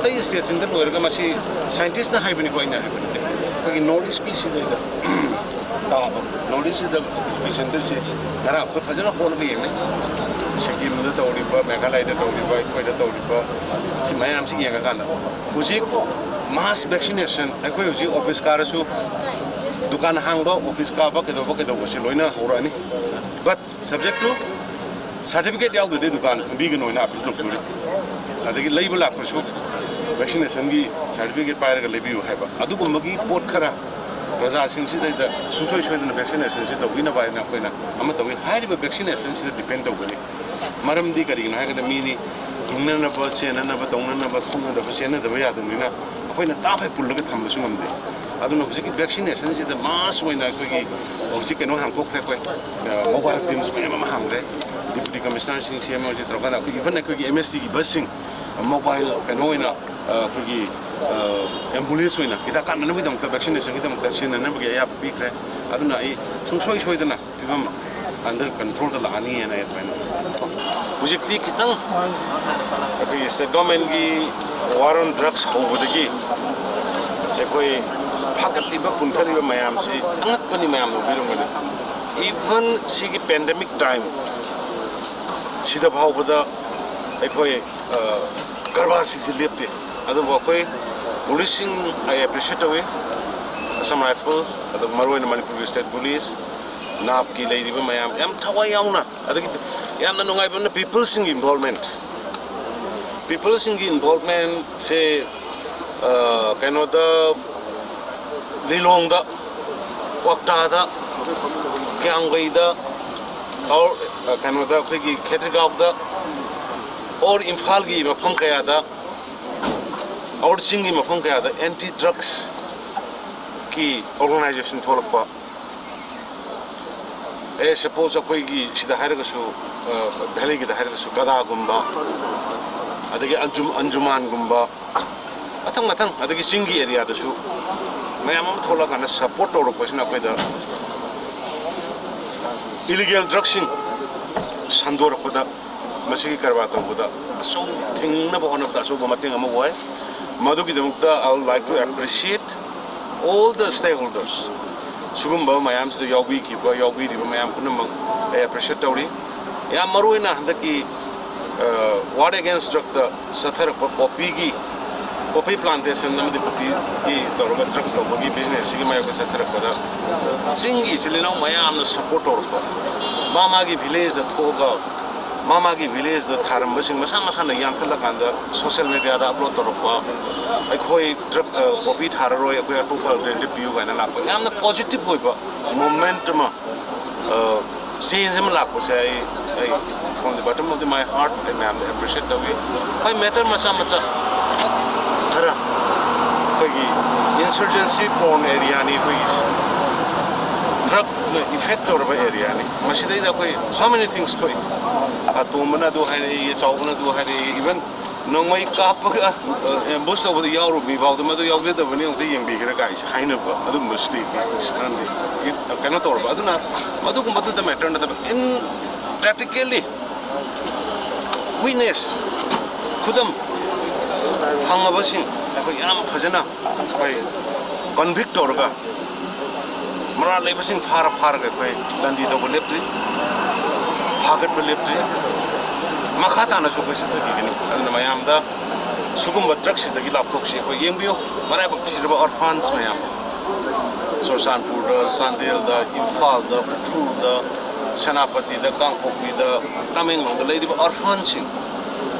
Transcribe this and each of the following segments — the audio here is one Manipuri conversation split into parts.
अतई स्टेट्स लोरगा मसी साइंटिस्ट हाइबनी कोइना हाइबनी नॉर्थ ईस्ट की सिदा नॉर्थ ईस्ट सेंटर से घर अखोई फजन होलबे येंगे सिक्किम तौरीब मेघालय तौरीब अखोई तौरीब सि मयाम सि येंगा काना हुजिक मास वैक्सीनेशन अखोई हुजिक ऑफिस कारसु दुकान हांगबा ऑफिस काबा केदोबा से लोइना होरानी बट सब्जेक्ट टू सर्टिफिकेट याउदे दुकान बीगन होइना अपील लोकरी अदगी लेबल लाखसु वैक्सीनेशन की सर्टिफिकेट पायरगा लेबियु हाइबा अदुगुमगी पोट खरा प्रजासिंग सिदा सुसोय सोयदना वैक्सीनेशन से तौगिना बायना अखोइना अमा तौगी हाइरिबा वैक्सीनेशन से डिपेंड तौगनी मरमदी करिगिना हाइगदा मीनी हिंगननबा सेननबा तौननबा खुंगनबा सेनदबा यादनिना अखोइना ताफै पुल्लगा थम्बसु ngамदे अदुना हुजिक वैक्सीनेशन से मास होइना अखोगी हुजिक केनो हांगथोखरे अखोय मोबाइल टीम्स मैम हांगरे डिप्टी कमिश्नर सिंह सीएम होजि तरगना अखोगी इवन अखोगी एमएसटी की बसिंग मोबाइल केनो होइना अखोगी एम्बुलेंस होइना इदा काननबिदमक वैक्सीनेशन गिदमक सिननबगे या पीखरे अदुना आई सुंसोय सोयदना फिबम अंडर कंट्रोल द लानी है ना इतना हुजिकती कितंग अखोगी स्टेट गवर्नमेंट की वार ऑन ड्रग्स होबदगी अखोई फागलिबा पुनखलिबा मयाम से अंगतपनि मयाम नोबिरंगने इवन सिगी पेंडेमिक टाइम सिदा भावबदा अखोई कारबार से लेपते अदुबो अखोई पुलिसिंग आई एप्रिशिएट वे असम राइफल्स अदु मरोइन मणिपुर स्टेट पुलिस नाप की लेरिबा मयाम याम थवा याउना अदगी यामना नुंगाइबना पीपल सिंग इन्वॉल्वमेंट से कैनोदा लिलोंगदा क्वाक्टादा क्यांगईदा और कैनोदा अखोगी खेतगावदा और इम्फाल की मफम कयादा और सिंह की मफम कयादा एंटी ड्रग्स की ऑर्गेनाइजेशन थोलकपा ए सपोज अखोगी सिदा हायरगसु भैली की हायरगसु गदागुंबा अदगी अंजुमानगुंबा अथंग अथंग अदगी सिंह की एरिया दसु मैम थोलकाना सपोर्ट तौरपसिना अखोइदा इलीगल ड्रग्सिंग संदोरपदा मसिगी करवा तौबदा असो थिंगनबो होनबदा असो मतेंग अमा वाय मदुगिदमुक्ता I would like to appreciate all the stakeholders sugumba mayam sida yawbi riba mayam punamak appreciate tawri ya maruina handaki war against drug the sathar poppy plantation namdi poppy ki toroga drug tobogi business sigi mayak sathar pada singi silina mayam na support orpa mama ki village the thoga mama ki village the tharam basing masa na yang thala kanda social media da upload torpa अखोई ड्रग पॉपी थारो अखोई अटोपा रेंट पियो गाना लाको यामना पॉजिटिव होइबा मोमेंट मा चेंज म लाको से I from the bottom of my heart I am appreciate the way भाई मैटर मचा थरा कोई इंसर्जेंसी प्रोन एरिया नि कोई ड्रग इफेक्ट और एरिया नि मसिदै दा कोई सो मेनी थिंग्स थोइ अतोमना दो है ये चावना दो है इवन नोंगमई कापगा एम्बुस तौबद यावरो बिबावद मदु यावदे दबनि उदे यंबिगरा गाइस हाइनबा अदु मिस्टेक सानदे कनो तोरबा अदुना मदु कुमदु द मैटर न इन प्रैक्टिकली विटनेस खुदम फंगबसिंग अखो याम फजना भाई कन्विक्ट तोरगा मरा लेबसिंग फार ग कोइ लंदी दो लेप्ट्री फागत पे लेप्ट्री मखाताना सुबसे थगिगनी अदुना मयामदा सुगुम्बा ड्रग्स दगी लापथोक्सी को येंबियो मराबक सिरबा ऑर्फन्स मयाम सोरसानपुर सांदेल दा इम्फाल दा पुथुर दा सेनापति दा कांगपोकि दा तमेंगलोंग दा लेदिबा ऑर्फन्स सिंग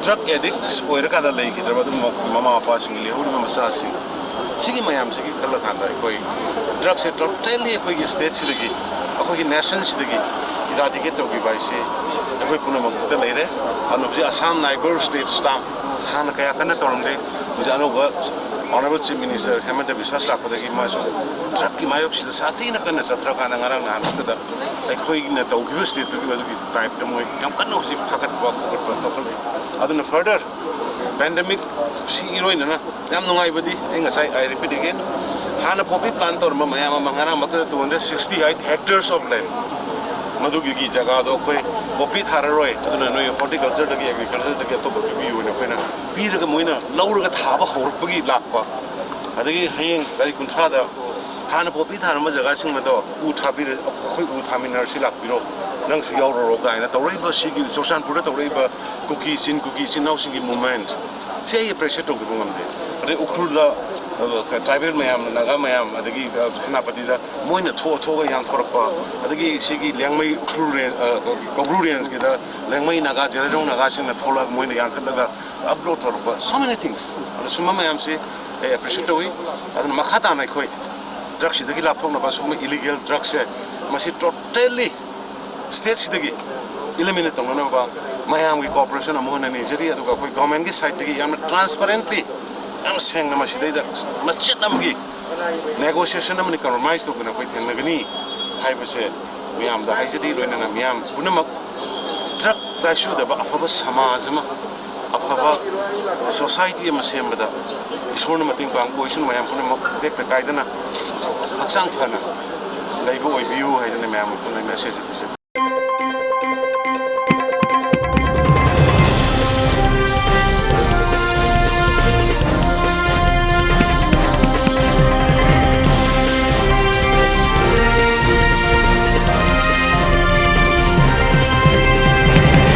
ड्रग एडिक्ट्स ओइरका दा लेगिद्रबा दु ममा पापा सिंग लेहुरिबा मसा सिंग सिगी मयाम सिगी कल खांदा कोई ड्रग्स से टोटली कोई स्टेट सिदगी अखोगी नेशन सिदगी इराडिकेट तोगी बाइसे अखोई पुनमक लेरे अनुबजे असम नाइबर स्टेट स्टाम खान कया कना तोरमदे मुझे अनोबा ऑनरेबल चीफ मिनिस्टर हेमंत बिश्वास लापदगी मासु ड्रग की मायोक सिदा साथी न कना सत्र काना ngarang nan tada अखोई न तौगिबो स्टेट तुगी बदुगी टाइप द मोय कम कनो सि फाकट तोखल अदुना फर्दर पेंडेमिक सी इरोइन ना याम नुंगाइबदी एंगासाई आई रिपीट अगेन हाना पॉपी प्लांट तोरम मयाम मंगाना मक 268 हेक्टेयर्स ऑफ लैंड मधुगी जगह दो कोई पॉपी थाररोय अदुना नोय हॉर्टिकल्चर दगी एग्रीकल्चर दगी तो पी होइना कोइना पीरगा मोइना लौरगा थाबा हौरपगी लाकपा अदगी हयेंग गारी कुंथ्रादा हाना पॉपी थारम जगह सिंगमदो उ थाबिर अखोय उ थामिनर सि लाकबिरो नंसु यावरो गायना तौरैबा सिगी सोसानपुर तौरैबा कुकी सिन नाउ सिंगी मूवमेंट से ये प्रेशर तो गुम दे अरे उखरुदा ट्राइबल मैम नागा मैम अदगी सेनापति दा मोइना थोगा याम थोरपा अदगी सिगी लेंगमई उखरुरे गब्रुरियंस के दा लेंगमई नागा जेरेजों नागा सिंग थोला मोइना याम थलगा अपलोड थोरपा so many things अरे सुमा मैम से appreciate होई अदन मखाता नाय खोय ड्रग्स दगी लाफोंग नबा सुमा इलीगल ड्रग्स है मसी टोटली स्टेट सिदगी eliminate तंगनबा मैम की कोऑपरेशन अमोन नेजरी अदुगा कोई गवर्नमेंट की साइड दगी याम transparently I'm saying that masjid namgi negotiation namni compromise to kana koi thengnagani haibase miyam da haijadi loina na miyam punamak drug ratio da ba afaba samaj ma afaba society ma sembada isorna mating bang poison mayam punamak dekta kaidana haksang phana laibo oi biu haidana miyam punai message